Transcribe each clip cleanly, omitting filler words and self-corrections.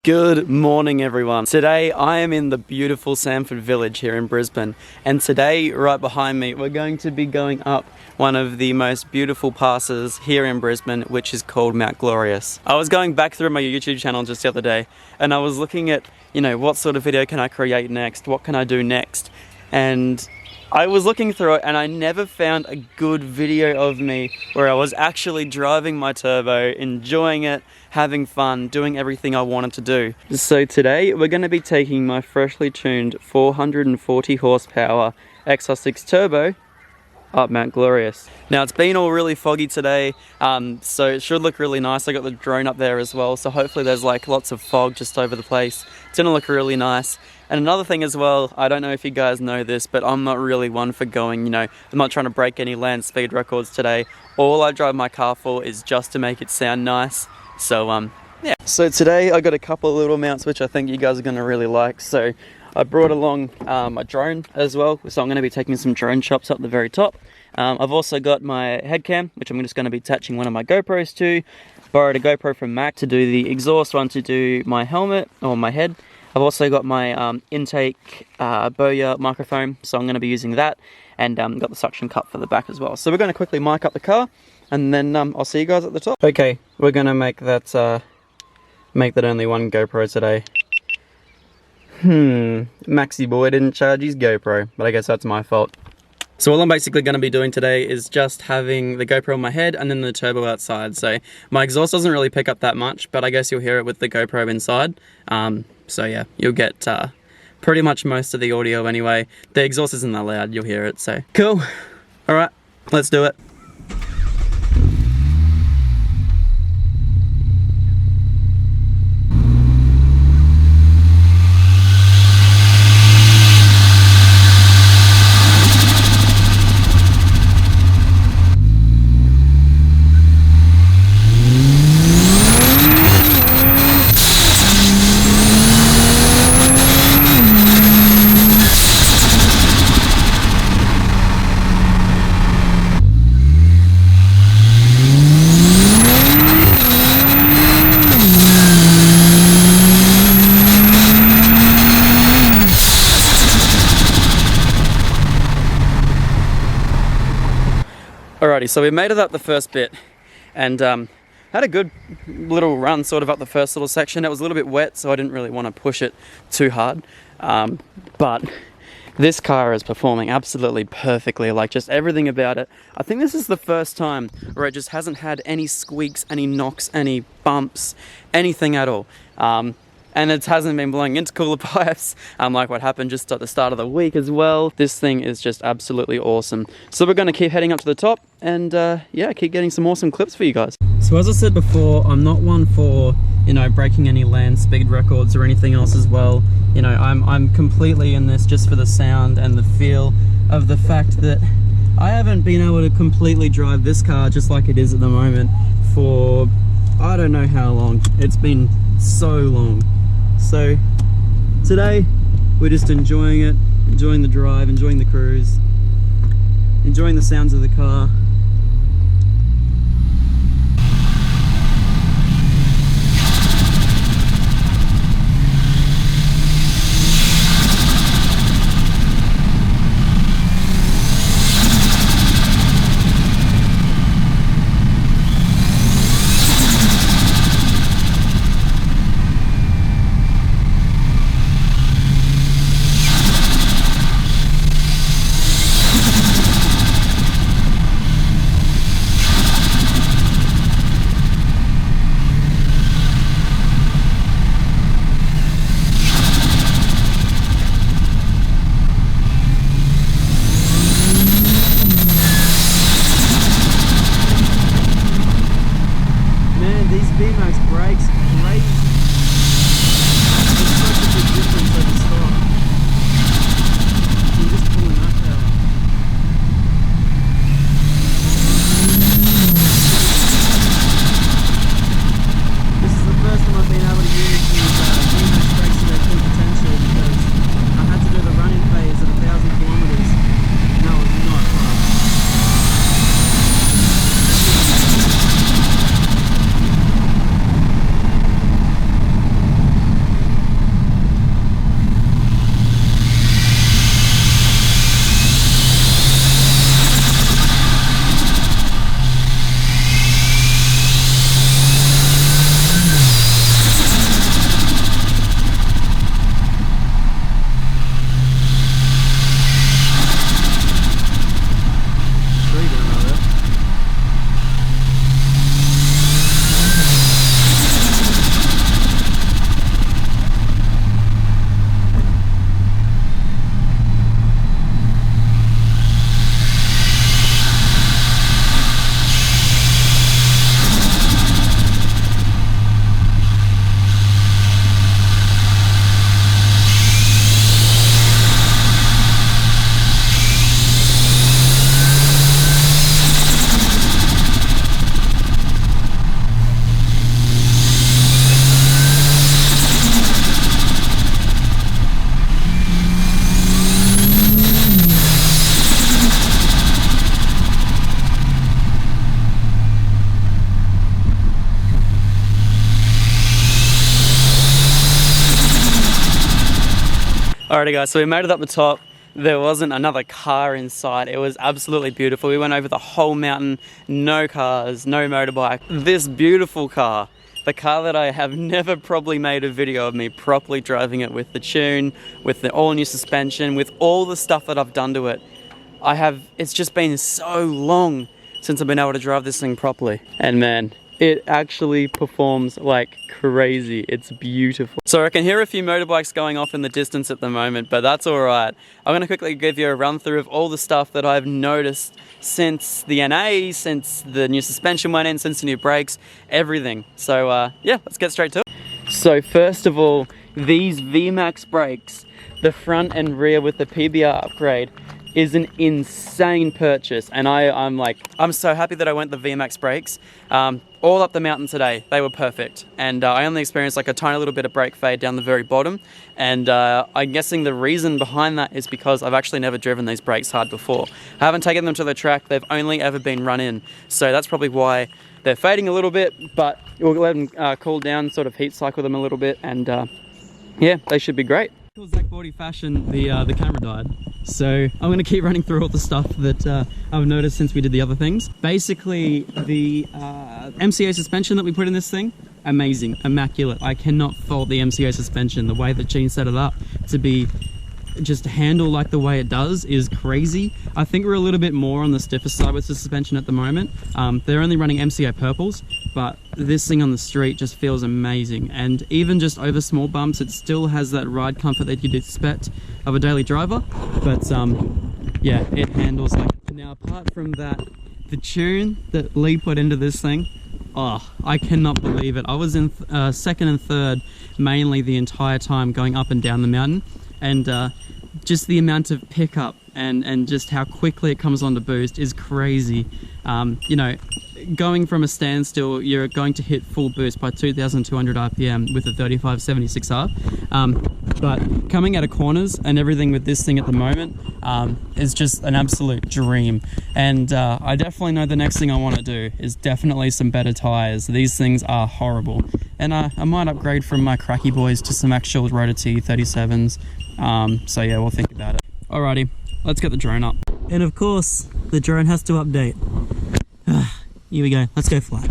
Good morning everyone. Today I am in the beautiful Sanford village here in Brisbane, and today right behind me we're going to be going up one of the most beautiful passes here in Brisbane, which is called Mount Glorious. I was going back through my YouTube channel just the other day and I was looking at, what sort of video can I create next, what can I do next, and I was looking through it and I never found a good video of me where I was actually driving my turbo, enjoying it, having fun, doing everything I wanted to do. So today we're going to be taking my freshly tuned 440 horsepower XR6 turbo up Mount Glorious. Now it's been all really foggy today, so it should look really nice. I got the drone up there as well, so hopefully there's like lots of fog just over the place. It's gonna look really nice. And another thing as well, I don't know if you guys know this, but I'm not really one for going, I'm not trying to break any land speed records today. All I drive my car for is just to make it sound nice. So yeah. So today I got a couple of little mounts which I think you guys are gonna really like. So I brought along a drone as well, so I'm going to be taking some drone shots up the very top. I've also got my head cam, which I'm just going to be attaching one of my GoPros to. Borrowed a GoPro from Mac to do the exhaust, one to do my helmet or my head. I've also got my intake Boya microphone, so I'm going to be using that, and got the suction cup for the back as well. So we're going to quickly mic up the car, and then I'll see you guys at the top. Okay, we're going to make that only one GoPro today. Maxi boy didn't charge his GoPro, but I guess that's my fault. So all I'm basically going to be doing today is just having the GoPro on my head and then the turbo outside. So my exhaust doesn't really pick up that much, but I guess you'll hear it with the GoPro inside. So yeah, you'll get pretty much most of the audio anyway. The exhaust isn't that loud, you'll hear it, so cool. Alright, let's do it. Alrighty, so we made it up the first bit and had a good little run sort of up the first little section. It was a little bit wet, so I didn't really want to push it too hard, but this car is performing absolutely perfectly, like just everything about it. I think this is the first time where it just hasn't had any squeaks, any knocks, any bumps, anything at all. And it hasn't been blowing intercooler pipes, like what happened just at the start of the week as well. This thing is just absolutely awesome. So we're gonna keep heading up to the top and yeah, keep getting some awesome clips for you guys. So as I said before, I'm not one for, breaking any land speed records or anything else as well. I'm completely in this just for the sound and the feel of the fact that I haven't been able to completely drive this car just like it is at the moment for, I don't know how long. It's been so long. So today we're just enjoying it, enjoying the drive, enjoying the cruise, enjoying the sounds of the car. Alrighty guys, so we made it up the top. There wasn't another car in sight. It was absolutely beautiful. We went over the whole mountain, no cars, no motorbike. This beautiful car, the car that I have never probably made a video of me properly driving it with the tune, with the all new suspension, with all the stuff that I've done to it. It's just been so long since I've been able to drive this thing properly. And man, it actually performs like crazy. It's beautiful. So I can hear a few motorbikes going off in the distance at the moment, but that's all right. I'm gonna quickly give you a run through of all the stuff that I've noticed since the NA, since the new suspension went in, since the new brakes, everything. So yeah, let's get straight to it. So first of all, these VMAX brakes, the front and rear with the PBR upgrade, is an insane purchase, and I'm so happy that I went the VMAX brakes. All up the mountain today, they were perfect, and I only experienced like a tiny little bit of brake fade down the very bottom, and I'm guessing the reason behind that is because I've actually never driven these brakes hard before. I haven't taken them to the track, they've only ever been run in, so that's probably why they're fading a little bit, but we'll let them cool down, sort of heat cycle them a little bit, and yeah, they should be great. ZacBaldy fashion, the camera died, so I'm going to keep running through all the stuff that I've noticed since we did the other things. Basically, the MCA suspension that we put in this thing, amazing, immaculate. I cannot fault the MCA suspension. The way that Gene set it up to be just handle like the way it does is crazy. I think we're a little bit more on the stiffer side with the suspension at the moment. They're only running MCA purples, but this thing on the street just feels amazing, and even just over small bumps it still has that ride comfort that you'd expect of a daily driver. But yeah, it handles like it. Now apart from that, the tune that Lee put into this thing, oh, I cannot believe it. I was in second and third mainly the entire time going up and down the mountain, and just the amount of pickup and just how quickly it comes on to boost is crazy. You know, going from a standstill, you're going to hit full boost by 2,200 RPM with a 3576R. But coming out of corners and everything with this thing at the moment is just an absolute dream. And I definitely know the next thing I want to do is definitely some better tires. These things are horrible. And I might upgrade from my cracky boys to some actual Rotor T 37s. So yeah, we'll think about it. Alrighty, let's get the drone up. And of course, the drone has to update. Here we go, let's go fly.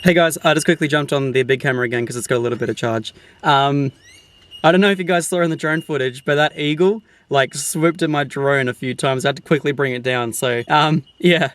Hey guys, I just quickly jumped on the big camera again because it's got a little bit of charge. I don't know if you guys saw in the drone footage, but that eagle like swooped at my drone a few times. I had to quickly bring it down, so yeah.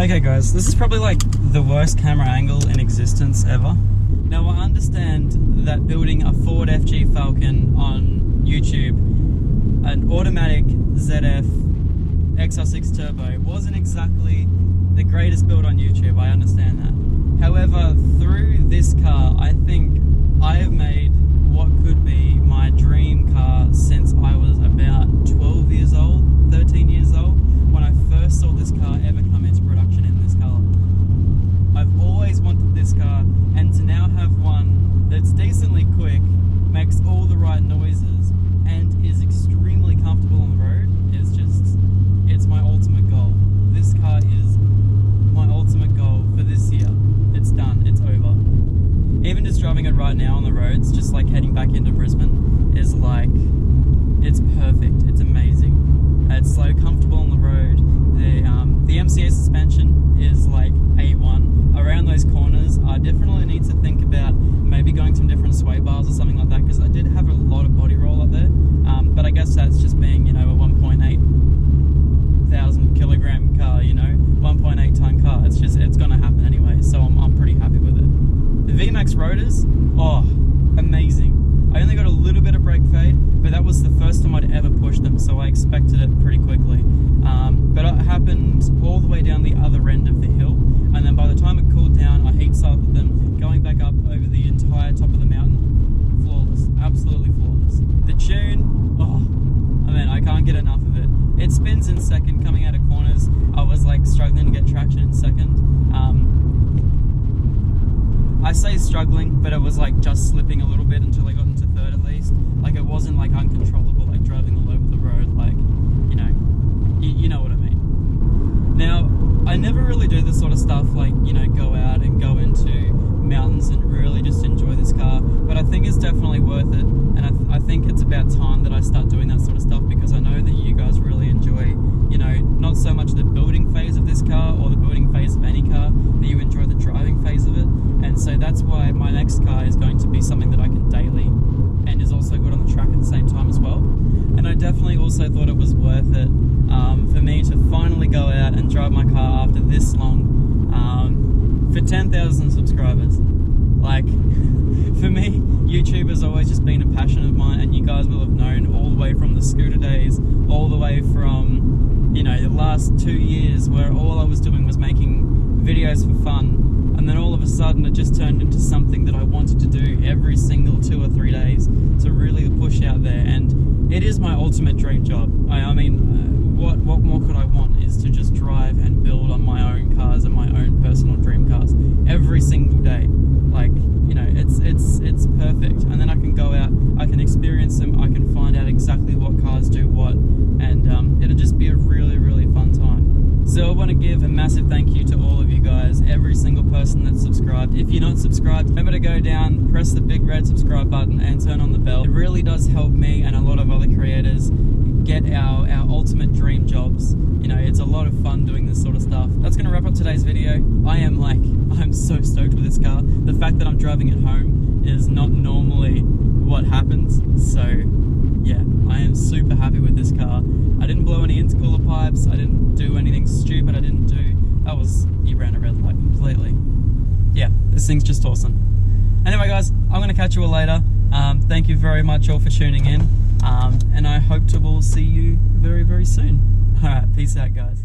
Okay guys, this is probably like the worst camera angle in existence ever. Now I understand that building a Ford FG Falcon on YouTube, an automatic ZF XR6 Turbo, wasn't exactly the greatest build on YouTube, I understand that. However, through this car, I think I have made what could be my dream car since I was about 12 years old, 13 years old, when I first saw this car ever come into production in this colour. I've always wanted this car, and to now have one that's decently quick, makes all the right noises, and is extremely comfortable on the road is just, it's my ultimate goal. This car is my ultimate goal for this year. It's done, it's over. Even just driving it right now on the roads, just like heading back into Brisbane, is like, it's perfect, it's amazing. It's so comfortable on the road. The MCA suspension is like A1. Around those corners, I definitely need to think about maybe going some different sway bars or something like that, because I did have a lot of body roll up there. But I guess that's just being, you know, a 1,800 kilogram car, you know, 1.8 ton car. It's just, it's gonna happen anyway. So I'm Oh, amazing. I only got a little bit of brake fade, but that was the first time I'd ever pushed them, so I expected it pretty quickly. But it happened all the way down the other end of the hill, and then by the time it cooled down, I heat cycled them, going back up over the entire top of the mountain. Flawless, absolutely flawless. The tune, oh, I mean, I can't get enough of it. It spins in second, coming out of corners. I was like struggling to get traction in second. I say struggling, but it was like just slipping a little bit until I got into third at least. Like it wasn't like uncontrollable, like driving all over the road, like, you know, you know what I mean. Now, I never really do this sort of stuff, like, you know, go out and go into mountains and really just enjoy this car, but I think it's definitely worth it, and I think it's about time that I start doing that sort of stuff, because I know that you guys really enjoy, you know, not so much the building phase of this car or the building phase of any car, but you enjoy the driving phase of it. And so that's why my next car is going to be something that I can daily and is also good on the track at the same time as well. And I definitely also thought it was worth it for me to finally go out and drive my car after this long for 10,000 subscribers. Like, for me, YouTube has always just been a passion of mine, and you guys will have known all the way from the scooter days, all the way from, you know, the last 2 years where all I was doing was making videos for fun. And then all of a sudden it just turned into something that I wanted to do every single 2 or 3 days to really push out there. And it is my ultimate dream job. I mean, what more could I want is to just drive and build on my own cars and my own personal dream cars every single day. Like, you know, it's perfect. And then I can go out, I can experience them, I can find out exactly what cars do what, and it'll just be a really, really fun time. So I want to give a massive thank you to all of you guys, every single person that's subscribed. If you're not subscribed, remember to go down, press the big red subscribe button and turn on the bell. It really does help me and a lot of other creators get our ultimate dream jobs. You know, it's a lot of fun doing this sort of stuff. That's going to wrap up today's video. I'm so stoked with this car. The fact that I'm driving it home is not normally what happens. So yeah, I am super happy with this car. I didn't blow any intercooler pipes. I didn't do anything stupid. You ran a red light completely. Yeah, this thing's just awesome. Anyway guys, I'm going to catch you all later. Thank you very much all for tuning in. And I hope to will see you very, very soon. Alright, peace out guys.